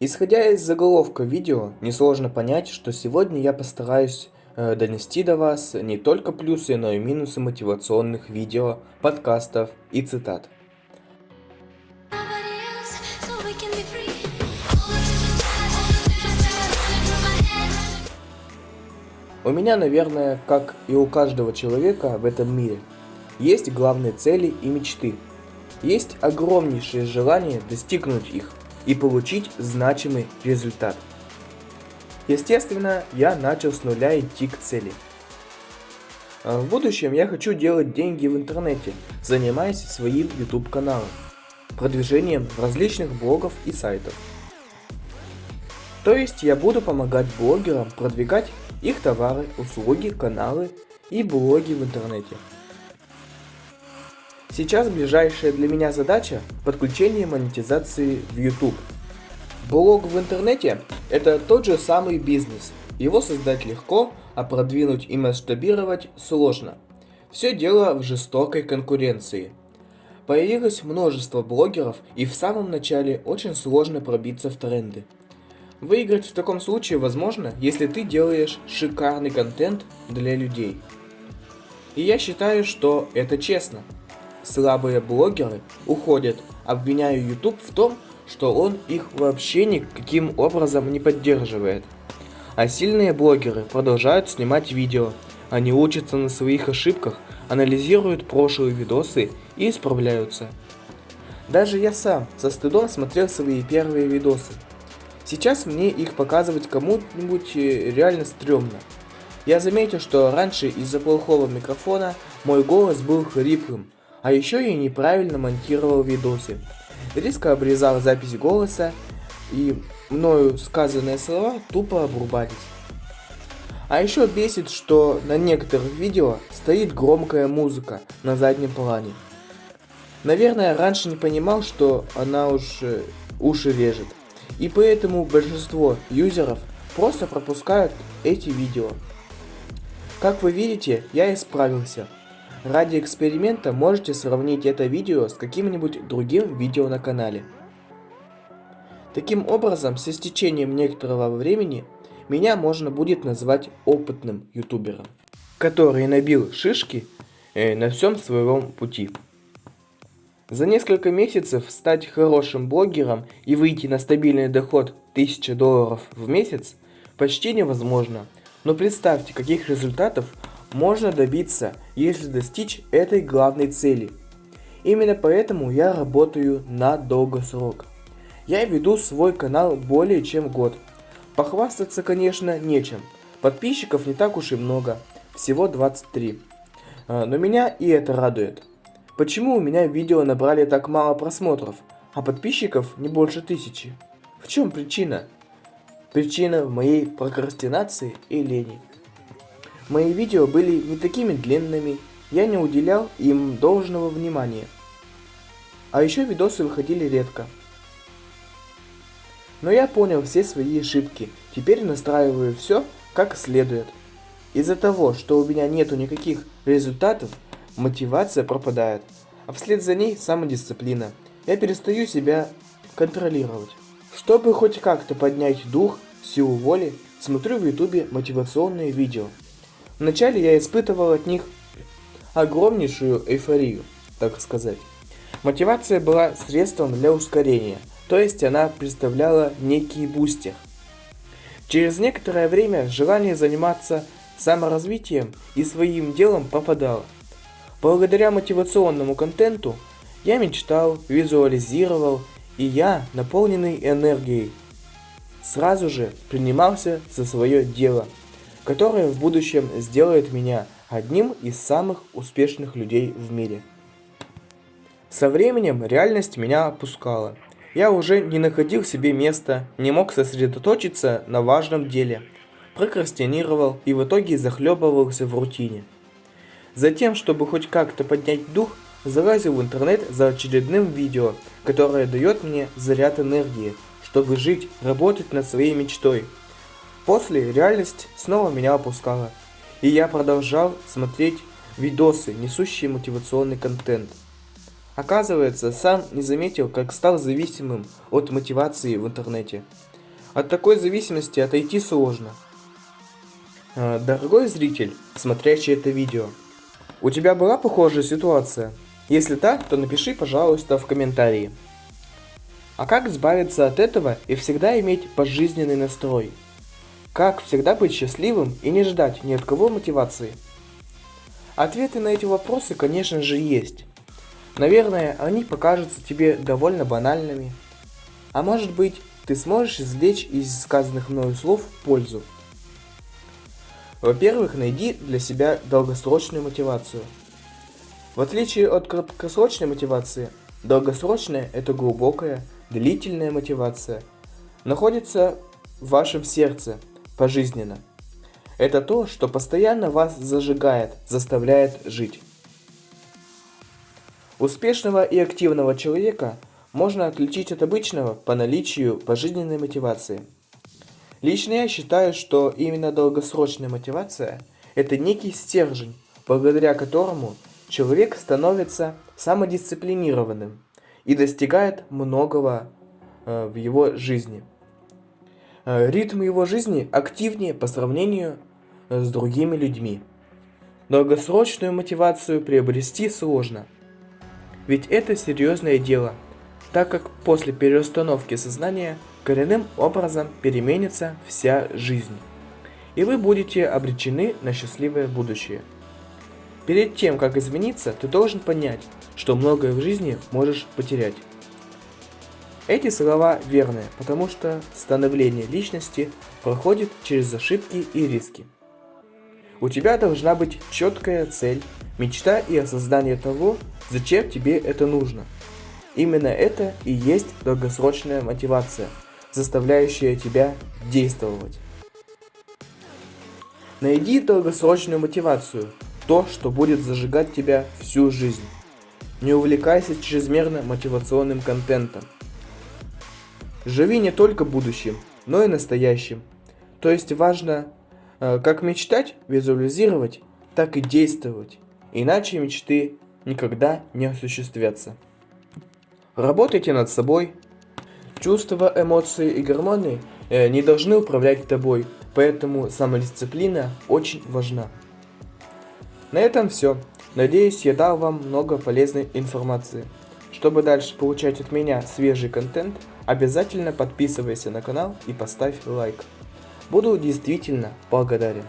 Исходя из заголовка видео, несложно понять, что сегодня я постараюсь донести до вас не только плюсы, но и минусы мотивационных видео, подкастов и цитат. У меня, наверное, как и у каждого человека в этом мире, есть главные цели и мечты. Есть огромнейшее желание достигнуть их и получить значимый результат. Естественно, я начал с нуля идти к цели. В будущем я хочу делать деньги в интернете, занимаясь своим YouTube каналом, продвижением различных блогов и сайтов. То есть я буду помогать блогерам продвигать их товары, услуги, каналы и блоги в интернете. Сейчас ближайшая для меня задача – подключение монетизации в YouTube. Блог в интернете – это тот же самый бизнес. Его создать легко, а продвинуть и масштабировать сложно. Все дело в жестокой конкуренции. Появилось множество блогеров, и в самом начале очень сложно пробиться в тренды. Выиграть в таком случае возможно, если ты делаешь шикарный контент для людей. И я считаю, что это честно. Слабые блогеры уходят, обвиняя YouTube в том, что он их вообще никаким образом не поддерживает. А сильные блогеры продолжают снимать видео, они учатся на своих ошибках, анализируют прошлые видосы и исправляются. Даже я сам со стыдом смотрел свои первые видосы. Сейчас мне их показывать кому-нибудь реально стрёмно. Я заметил, что раньше из-за плохого микрофона мой голос был хриплым, а еще я неправильно монтировал видосы. Резко обрезал запись голоса, и мною сказанные слова тупо обрубались. А еще бесит, что на некоторых видео стоит громкая музыка на заднем плане. Наверное, раньше не понимал, что она уши режет. И поэтому большинство юзеров просто пропускают эти видео. Как вы видите, я исправился. Ради эксперимента можете сравнить это видео с каким-нибудь другим видео на канале. Таким образом, с истечением некоторого времени меня можно будет назвать опытным ютубером, который набил шишки на всем своем пути. За несколько месяцев стать хорошим блогером и выйти на стабильный доход $1000 в месяц почти невозможно. Но представьте, каких результатов можно добиться, если достичь этой главной цели. Именно поэтому я работаю на долгосрок. Я веду свой канал более чем год. Похвастаться, конечно, нечем. Подписчиков не так уж и много, всего 23. Но меня и это радует. Почему у меня видео набрали так мало просмотров, а подписчиков не больше 1000? В чем причина? Причина в моей прокрастинации и лени. Мои видео были не такими длинными, я не уделял им должного внимания. А еще видосы выходили редко. Но я понял все свои ошибки, теперь настраиваю все как следует. Из-за того, что у меня нету никаких результатов, мотивация пропадает, а вслед за ней самодисциплина. Я перестаю себя контролировать. Чтобы хоть как-то поднять дух, силу воли, смотрю в ютубе мотивационные видео. Вначале я испытывал от них огромнейшую эйфорию, так сказать. Мотивация была средством для ускорения, то есть она представляла некий бустер. Через некоторое время желание заниматься саморазвитием и своим делом пропадало. Благодаря мотивационному контенту я мечтал, визуализировал, и я, наполненный энергией, сразу же принимался за свое дело, которое в будущем сделает меня одним из самых успешных людей в мире. Со временем реальность меня опускала. Я уже не находил себе места, не мог сосредоточиться на важном деле, прокрастинировал и в итоге захлебывался в рутине. Затем, чтобы хоть как-то поднять дух, залазил в интернет за очередным видео, которое дает мне заряд энергии, чтобы жить, работать над своей мечтой. После реальность снова меня опускала, и я продолжал смотреть видосы, несущие мотивационный контент. Оказывается, сам не заметил, как стал зависимым от мотивации в интернете. От такой зависимости отойти сложно. Дорогой зритель, смотрящий это видео, у тебя была похожая ситуация? Если так, то напиши, пожалуйста, в комментарии. А как избавиться от этого и всегда иметь пожизненный настрой? Как всегда быть счастливым и не ждать ни от кого мотивации? Ответы на эти вопросы, конечно же, есть. Наверное, они покажутся тебе довольно банальными. А может быть, ты сможешь извлечь из сказанных мною слов пользу. Во-первых, найди для себя долгосрочную мотивацию. В отличие от краткосрочной мотивации, долгосрочная – это глубокая, длительная мотивация. Находится в вашем сердце пожизненно. Это то, что постоянно вас зажигает, заставляет жить. Успешного и активного человека можно отличить от обычного по наличию пожизненной мотивации. Лично я считаю, что именно долгосрочная мотивация – это некий стержень, благодаря которому человек становится самодисциплинированным и достигает многого в его жизни. Ритм его жизни активнее по сравнению с другими людьми. Долгосрочную мотивацию приобрести сложно, ведь это серьезное дело, так как после переустановки сознания коренным образом переменится вся жизнь, и вы будете обречены на счастливое будущее. Перед тем, как измениться, ты должен понять, что многое в жизни можешь потерять. Эти слова верны, потому что становление личности проходит через ошибки и риски. У тебя должна быть четкая цель, мечта и осознание того, зачем тебе это нужно. Именно это и есть долгосрочная мотивация, заставляющая тебя действовать. Найди долгосрочную мотивацию, то, что будет зажигать тебя всю жизнь. Не увлекайся чрезмерно мотивационным контентом. Живи не только будущим, но и настоящим. То есть важно как мечтать, визуализировать, так и действовать. Иначе мечты никогда не осуществятся. Работайте над собой. Чувства, эмоции и гормоны не должны управлять тобой, поэтому самодисциплина очень важна. На этом все. Надеюсь, я дал вам много полезной информации. Чтобы дальше получать от меня свежий контент, обязательно подписывайся на канал и поставь лайк. Буду действительно благодарен.